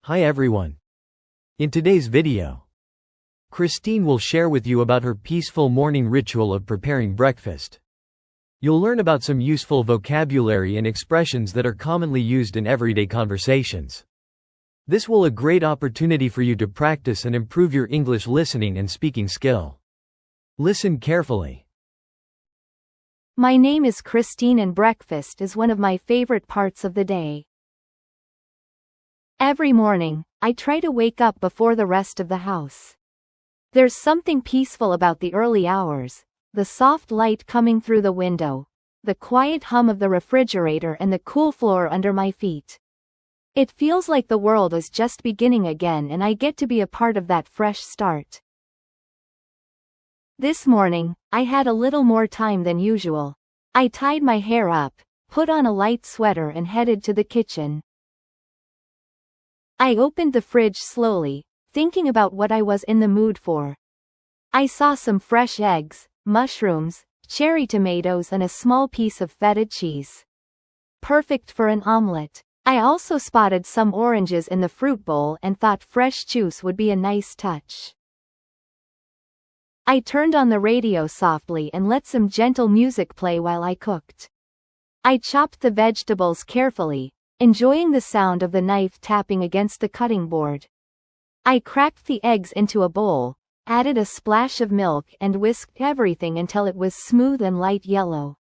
Hi everyone. In today's video, Christine will share with you about her peaceful morning ritual of preparing breakfast. You'll learn about some useful vocabulary and expressions that are commonly used in everyday conversations. This will be a great opportunity for you to practice and improve your English listening and speaking skill. Listen carefully. My name is Cristine and breakfast is one of my favorite parts of the day. Every morning, I try to wake up before the rest of the house. There's something peaceful about the early hours, the soft light coming through the window, the quiet hum of the refrigerator and the cool floor under my feet. It feels like the world is just beginning again and I get to be a part of that fresh start. This morning, I had a little more time than usual. I tied my hair up, put on a light sweater and headed to the kitchen. I opened the fridge slowly, thinking about what I was in the mood for. I saw some fresh eggs, mushrooms, cherry tomatoes and a small piece of feta cheese. Perfect for an omelette. I also spotted some oranges in the fruit bowl and thought fresh juice would be a nice touch. I turned on the radio softly and let some gentle music play while I cooked. I chopped the vegetables carefully, enjoying the sound of the knife tapping against the cutting board. I cracked the eggs into a bowl, added a splash of milk and whisked everything until it was smooth and light yellow.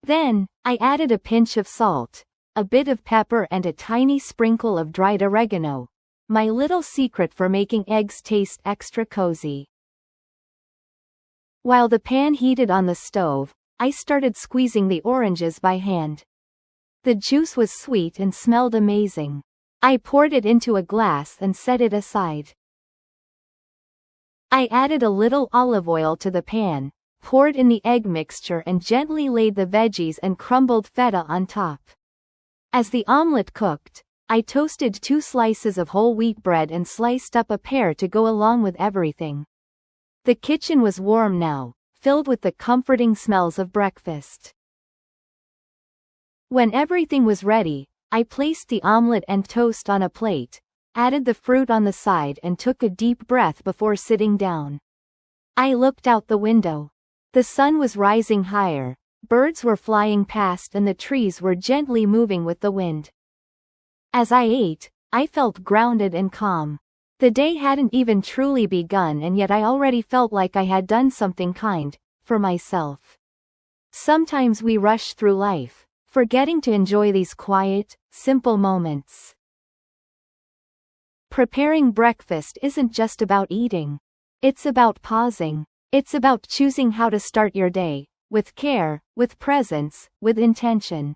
Then, I added a pinch of salt, a bit of pepper and a tiny sprinkle of dried oregano, my little secret for making eggs taste extra cozy. While the pan heated on the stove, I started squeezing the oranges by hand. The juice was sweet and smelled amazing. I poured it into a glass and set it aside. I added a little olive oil to the pan, poured in the egg mixture and gently laid the veggies and crumbled feta on top. As the omelette cooked, I toasted 2 slices of whole wheat bread and sliced up a pear to go along with everything. The kitchen was warm now, filled with the comforting smells of breakfast. When everything was ready, I placed the omelette and toast on a plate, added the fruit on the side and took a deep breath before sitting down. I looked out the window. The sun was rising higher, birds were flying past and the trees were gently moving with the wind. As I ate, I felt grounded and calm. The day hadn't even truly begun and yet I already felt like I had done something kind, for myself. Sometimes we rush through life, forgetting to enjoy these quiet, simple moments. Preparing breakfast isn't just about eating. It's about pausing. It's about choosing how to start your day, with care, with presence, with intention.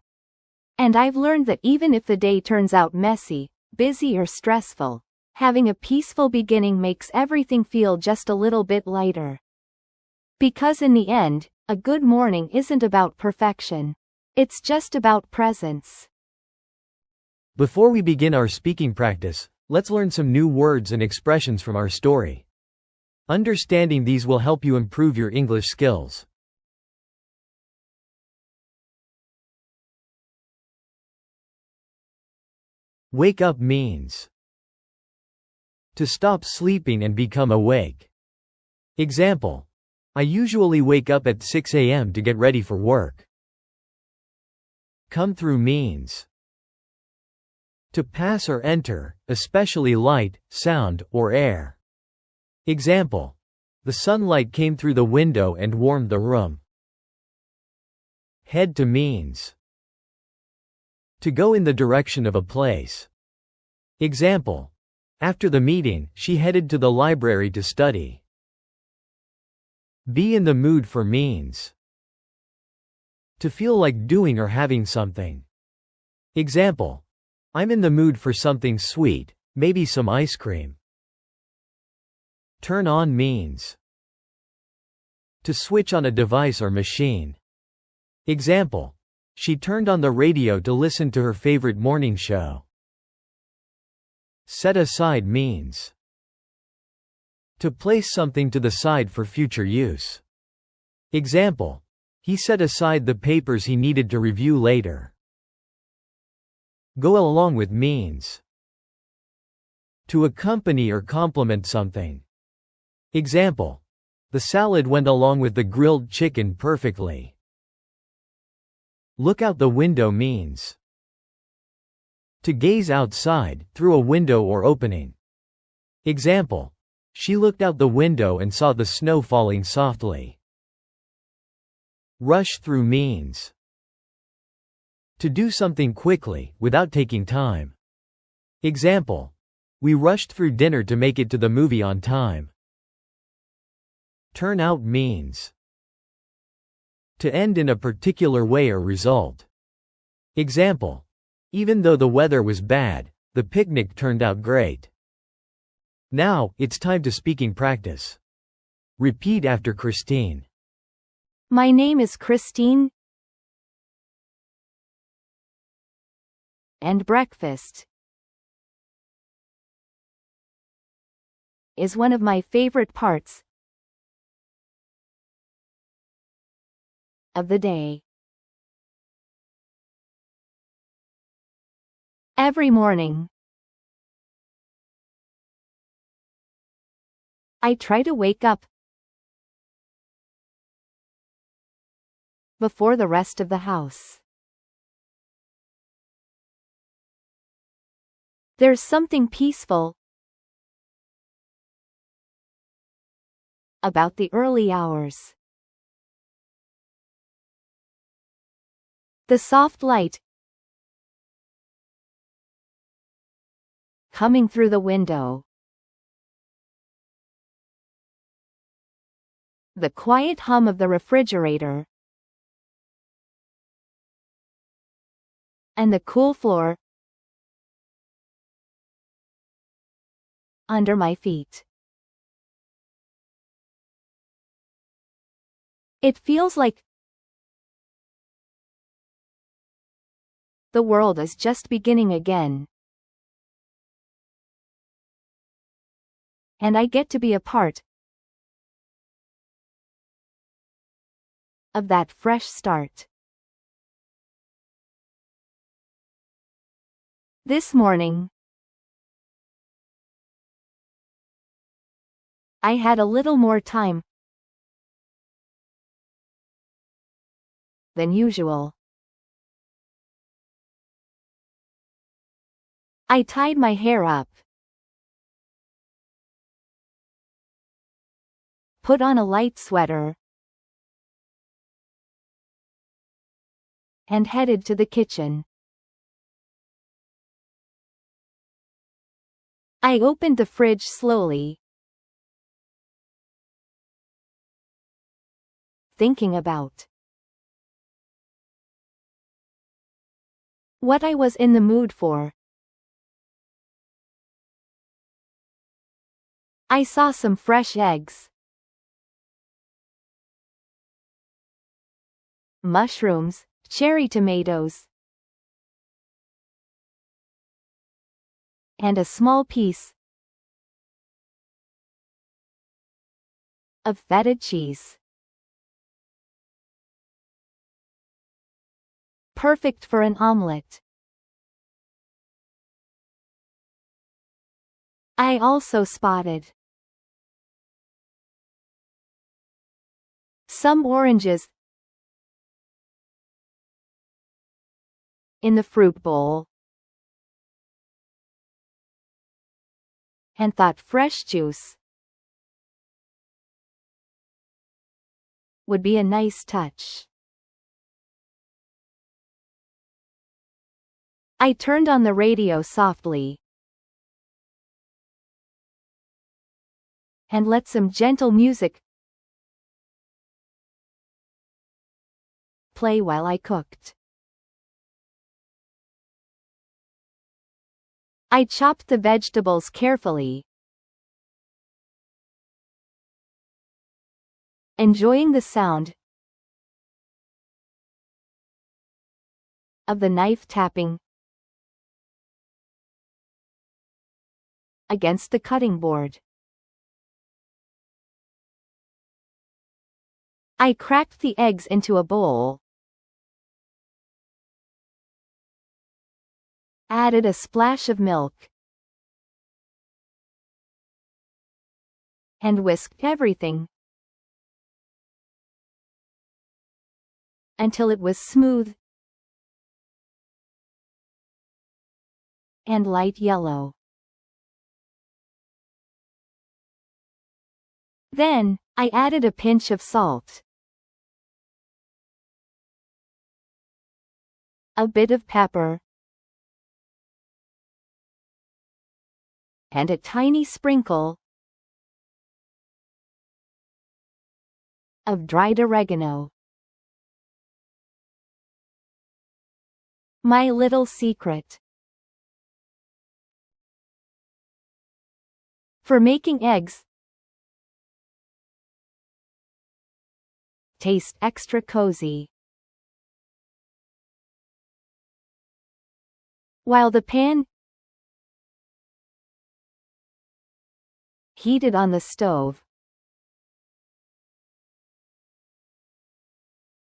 And I've learned that even if the day turns out messy, busy or stressful, having a peaceful beginning makes everything feel just a little bit lighter. Because in the end, a good morning isn't about perfection. It's just about presence. Before we begin our speaking practice, let's learn some new words and expressions from our story. Understanding these will help you improve your English skills. Wake up means to stop sleeping and become awake. Example: I usually wake up at 6 a.m. to get ready for work. Come through means to pass or enter, especially light, sound, or air. Example: the sunlight came through the window and warmed the room. Head to means to go in the direction of a place. Example: after the meeting, she headed to the library to study. Be in the mood for means to feel like doing or having something. Example: I'm in the mood for something sweet, maybe some ice cream. Turn on means to switch on a device or machine. Example: she turned on the radio to listen to her favorite morning show. Set aside means to place something to the side for future use. Example: he set aside the papers he needed to review later. Go along with means To accompany or complement something. Example: the salad went along with the grilled chicken perfectly. Look out the window means to gaze outside, through a window or opening. Example: she looked out the window and saw the snow falling softly. Rush through means to do something quickly, without taking time. Example: we rushed through dinner to make it to the movie on time. Turn out means to end in a particular way or result. Example: even though the weather was bad, the picnic turned out great. Now, it's time to speaking practice. Repeat after Cristine. My name is Cristine. And breakfast is one of my favorite parts of the day. Every morning, I try to wake up before the rest of the house. There's something peaceful about the early hours. The soft light coming through the window. The quiet hum of the refrigerator. And the cool floor under my feet. It feels like the world is just beginning again. And I get to be a part of that fresh start. This morning, I had a little more time than usual. I tied my hair up, put on a light sweater, and headed to the kitchen. I opened the fridge slowly, thinking about what I was in the mood for. I saw some fresh eggs, mushrooms, cherry tomatoes, and a small piece of feta cheese. Perfect for an omelette. I also spotted some oranges in the fruit bowl, and thought fresh juice would be a nice touch. I turned on the radio softly and let some gentle music play while I cooked. I chopped the vegetables carefully, enjoying the sound of the knife tapping against the cutting board. I cracked the eggs into a bowl, added a splash of milk, and whisked everything until it was smooth and light yellow. Then, I added a pinch of salt, a bit of pepper, and a tiny sprinkle of dried oregano. My little secret for making eggs taste extra cozy. While the pan heated on the stove,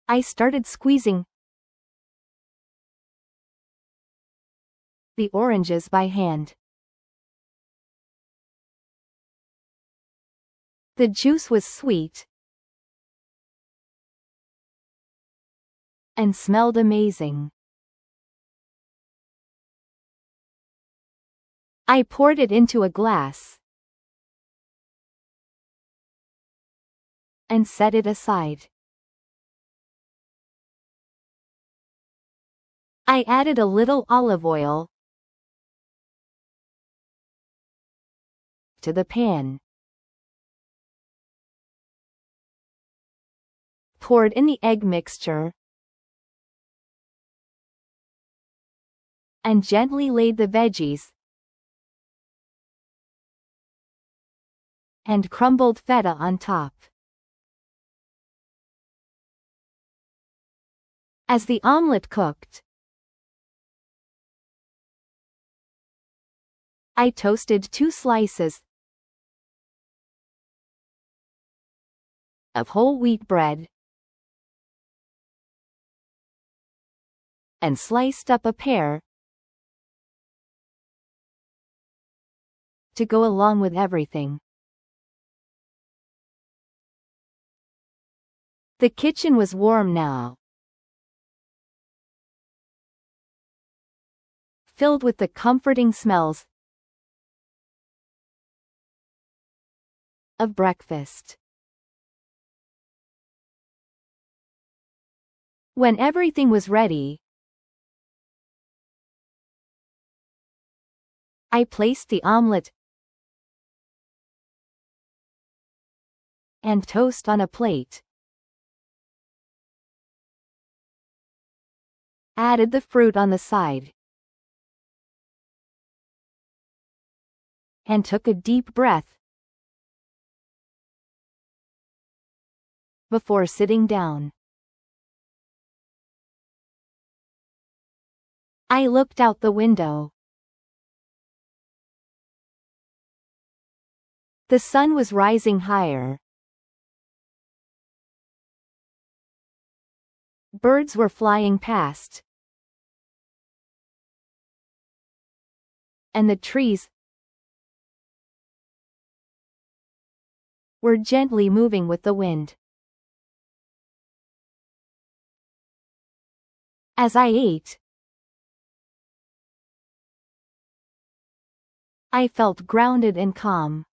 I started squeezing the oranges by hand. The juice was sweet and smelled amazing. I poured it into a glass and set it aside. I added a little olive oil to the pan, poured in the egg mixture, and gently laid the veggies and crumbled feta on top. As the omelette cooked, I toasted 2 slices of whole wheat bread and sliced up a pear to go along with everything. The kitchen was warm now, filled with the comforting smells of breakfast. When everything was ready, I placed the omelette and toast on a plate, added the fruit on the side, and took a deep breath before sitting down. I looked out the window. The sun was rising higher. Birds were flying past, and the trees were gently moving with the wind. As I ate, I felt grounded and calm.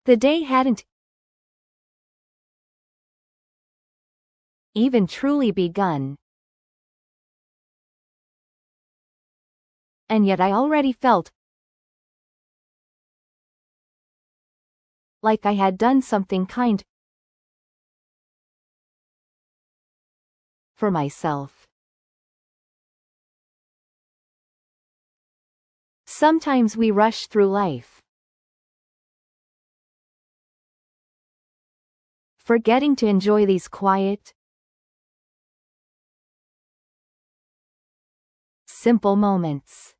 The day hadn't even truly begun, and yet I already felt like I had done something kind for myself. Sometimes we rush through life, forgetting to enjoy these quiet, simple moments.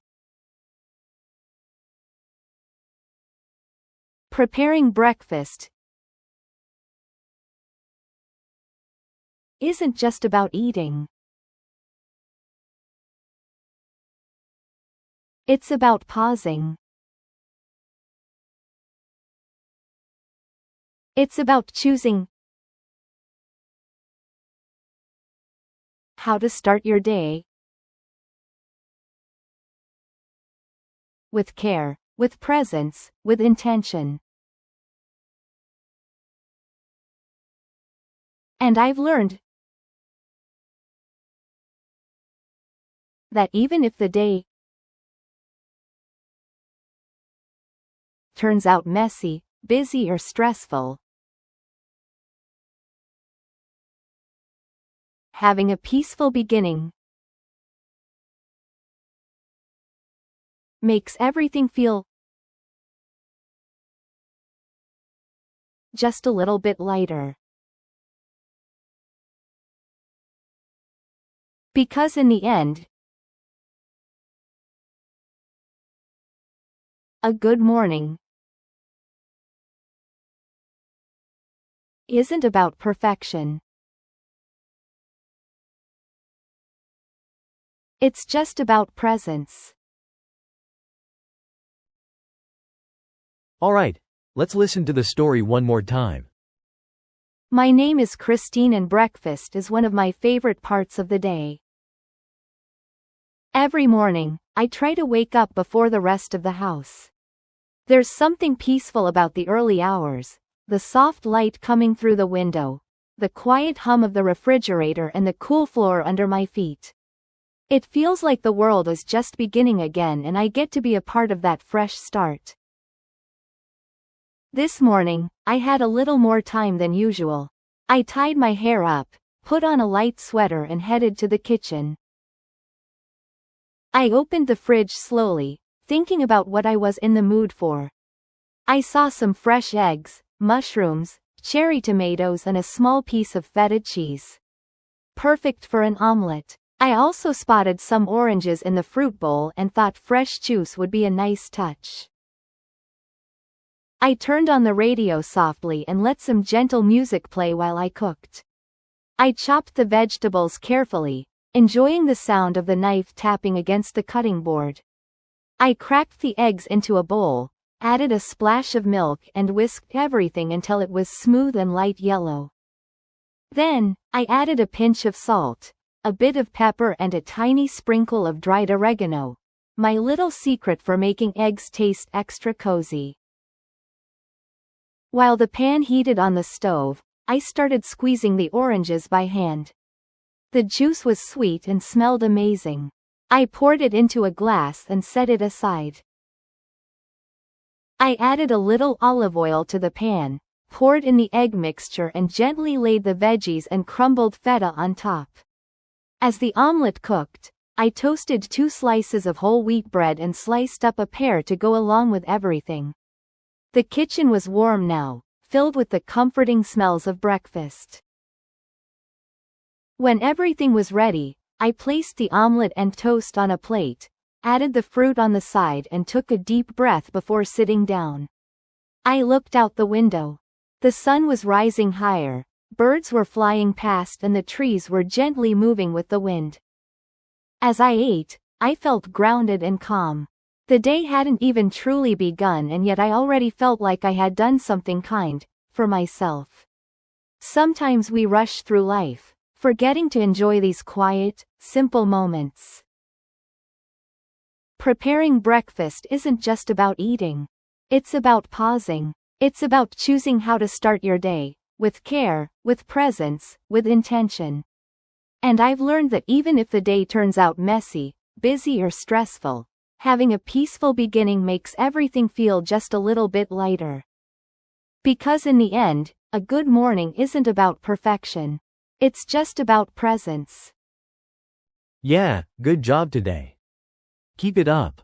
Preparing breakfast isn't just about eating. It's about pausing, It's about choosing how to start your day with care, with presence, with intention. And I've learned that even if the day turns out messy, busy, or stressful, having a peaceful beginning makes everything feel just a little bit lighter. Because in the end, a good morning isn't about perfection. It's just about presence. Alright, let's listen to the story one more time. My name is Cristine and breakfast is one of my favorite parts of the day. Every morning, I try to wake up before the rest of the house. There's something peaceful about the early hours, the soft light coming through the window, the quiet hum of the refrigerator and the cool floor under my feet. It feels like the world is just beginning again and I get to be a part of that fresh start. This morning, I had a little more time than usual. I tied my hair up, put on a light sweater and headed to the kitchen. I opened the fridge slowly, thinking about what I was in the mood for. I saw some fresh eggs, mushrooms, cherry tomatoes and a small piece of feta cheese. Perfect for an omelette. I also spotted some oranges in the fruit bowl and thought fresh juice would be a nice touch. I turned on the radio softly and let some gentle music play while I cooked. I chopped the vegetables carefully, enjoying the sound of the knife tapping against the cutting board. I cracked the eggs into a bowl, added a splash of milk and whisked everything until it was smooth and light yellow. Then, I added a pinch of salt, a bit of pepper and a tiny sprinkle of dried oregano, my little secret for making eggs taste extra cozy. While the pan heated on the stove, I started squeezing the oranges by hand. The juice was sweet and smelled amazing. I poured it into a glass and set it aside. I added a little olive oil to the pan, poured in the egg mixture and gently laid the veggies and crumbled feta on top. As the omelette cooked, I toasted 2 slices of whole wheat bread and sliced up a pear to go along with everything. The kitchen was warm now, filled with the comforting smells of breakfast. When everything was ready, I placed the omelette and toast on a plate, added the fruit on the side and took a deep breath before sitting down. I looked out the window. The sun was rising higher, birds were flying past and the trees were gently moving with the wind. As I ate, I felt grounded and calm. The day hadn't even truly begun and yet I already felt like I had done something kind, for myself. Sometimes we rush through life, forgetting to enjoy these quiet, simple moments. Preparing breakfast isn't just about eating. It's about pausing. It's about choosing how to start your day, with care, with presence, with intention. And I've learned that even if the day turns out messy, busy or stressful, having a peaceful beginning makes everything feel just a little bit lighter. Because in the end, a good morning isn't about perfection. It's just about presence. Yeah, good job today. Keep it up.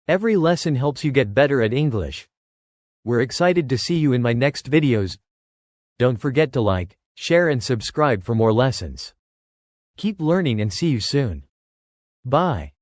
Every lesson helps you get better at English. We're excited to see you in my next videos. Don't forget to like, share and subscribe for more lessons. Keep learning and see you soon. Bye.